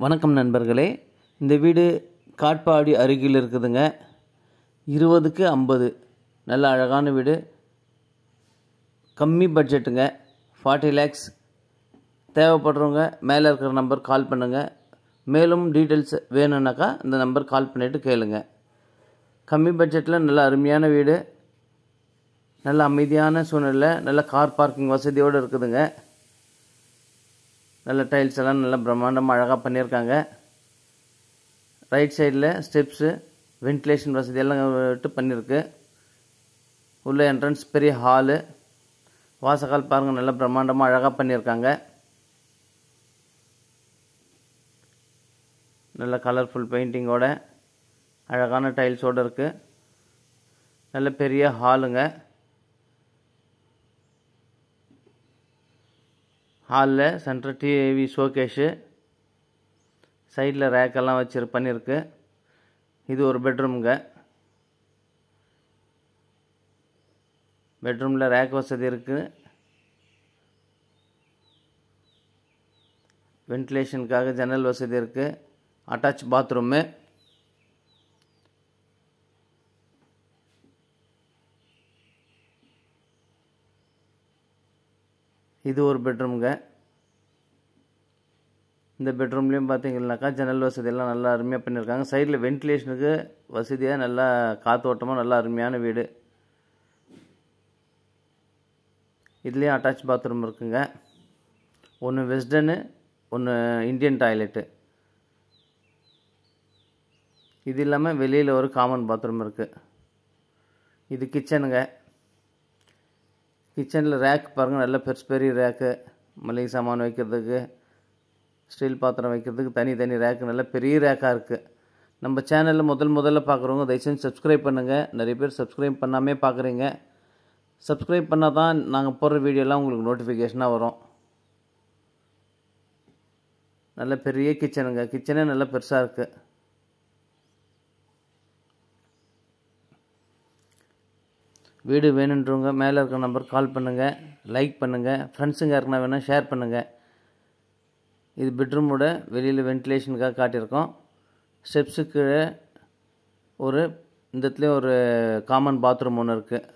வணக்கம் நண்பர்களே, இந்த வீடு காட்பாடி அருகில் இருக்குதுங்க. 20க்கு 50 நல்ல அழகான வீடு, கம்மி பட்ஜெட்டுங்க, 40 lakhs. தேவைப்படுறவங்க மேலே இருக்கிற நம்பர் கால் பண்ணுங்கள். மேலும் டீட்டெயில்ஸ் வேணும்னாக்கா இந்த நம்பர் கால் பண்ணிவிட்டு கேளுங்க. கம்மி பட்ஜெட்டில் நல்ல அருமையான வீடு, நல்ல அமைதியான சூழ்நிலை, நல்ல கார் பார்க்கிங் வசதியோடு இருக்குதுங்க. நல்ல டைல்ஸ் எல்லாம் நல்ல பிரம்மாண்டமாக அழகாக பண்ணியிருக்காங்க. ரைட் சைடில் ஸ்டெப்ஸு, வென்டிலேஷன் வசதி எல்லாம் விட்டு பண்ணியிருக்கு. உள்ள என்ட்ரன்ஸ் பெரிய ஹாலு, வாசக்கால் பாருங்கள் நல்ல பிரம்மாண்டமாக அழகாக பண்ணியிருக்காங்க. நல்ல கலர்ஃபுல் பெயிண்டிங்கோட அழகான டைல்ஸோடு இருக்குது. நல்ல பெரிய ஹாலுங்க. ஹாலில் சென்ட்ரல் டிவி ஷோகேஷு, சைடில் ரேக்கெல்லாம் வச்சு பண்ணியிருக்கு. இது ஒரு பெட்ரூமுங்க. பெட்ரூமில் ரேக் வசதி இருக்குது. வென்டிலேஷனுக்காக ஜன்னல் வசதி இருக்குது. Attach bathroom. இது ஒரு பெட்ரூமுங்க. இந்த பெட்ரூம்லேயும் பார்த்தீங்கன்னாக்கா ஜன்னல் வசதியெல்லாம் நல்லா அருமையாக பண்ணியிருக்காங்க. சைடில் வென்டிலேஷனுக்கு வசதியாக நல்லா காற்றோட்டமாக நல்லா அருமையான வீடு. இதுலேயும் அட்டாச் பாத்ரூம் இருக்குங்க. ஒன்று வெஸ்டர்னு, ஒன்று இந்தியன் டாய்லெட்டு. இது இல்லாமல் வெளியில் ஒரு காமன் பாத்ரூம் இருக்குது. இது கிச்சனுங்க. கிச்சனில் ரேக் பாருங்கள், நல்ல பெரிய ரேக்கு, மளிகை சாமான் வைக்கிறதுக்கு, ஸ்டீல் பாத்திரம் வைக்கிறதுக்கு தனி ரேக்கு, நல்ல பெரிய ரேக்காக இருக்குது. நம்ம சேனலில் முதல்ல பார்க்குறவங்க தயவுசெஞ்சு சப்ஸ்கிரைப் பண்ணுங்கள். நிறைய பேர் சப்ஸ்கிரைப் பண்ணாமே பார்க்குறீங்க. சப்ஸ்கிரைப் பண்ணால் தான் நாங்கள் போடுற வீடியோலாம் உங்களுக்கு நோட்டிஃபிகேஷனாக வரும். நல்ல பெரிய கிச்சனுங்க. கிச்சனே நல்ல பெருசாக இருக்குது. வீடு வேணுன்றவங்க மேலே இருக்கிற நம்பர் கால் பண்ணுங்கள், லைக் பண்ணுங்கள், ஃப்ரெண்ட்ஸுங்க யாருக்குன்னா வேணால் ஷேர் பண்ணுங்கள். இது பெட்ரூமோட வெளியில் வென்டிலேஷனுக்காக காட்டியிருக்கோம். ஸ்டெப்ஸுக்கு ஒரு இந்த இடத்துலையும் ஒரு காமன் பாத்ரூம் ஒன்று இருக்குது.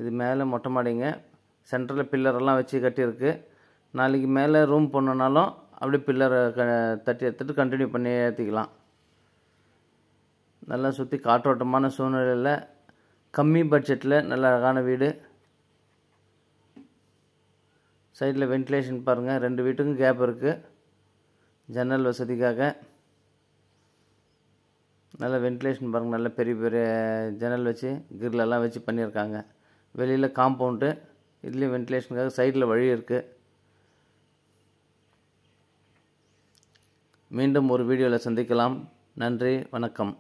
இது மேலே மொட்டை மாடிங்க. சென்டரில் பில்லரெல்லாம் வச்சு கட்டியிருக்கு. நாளைக்கு மேலே ரூம் போனோன்னாலும் அப்படியே பில்லரை தட்டி எடுத்துகிட்டு கண்டினியூ பண்ணி ஏற்றிக்கலாம். நல்லா சுற்றி காற்றோட்டமான சூழ்நிலையில் கம்மி பட்ஜெட்டில் நல்ல அழகான வீடு. சைடில் வென்டிலேஷன் பாருங்கள், 2 வீட்டுக்கும் கேப் இருக்குது ஜன்னல் வசதிக்காக. நல்ல வென்டிலேஷன் பாருங்கள், நல்ல பெரிய ஜன்னல் வச்சு கிரிலெல்லாம் வச்சு பண்ணியிருக்காங்க. வெளியில் காம்பவுண்டு, இதுலேயும் வென்டிலேஷனுக்காக சைடில் வழி இருக்குது. மீண்டும் ஒரு வீடியோவில் சந்திக்கலாம். நன்றி, வணக்கம்.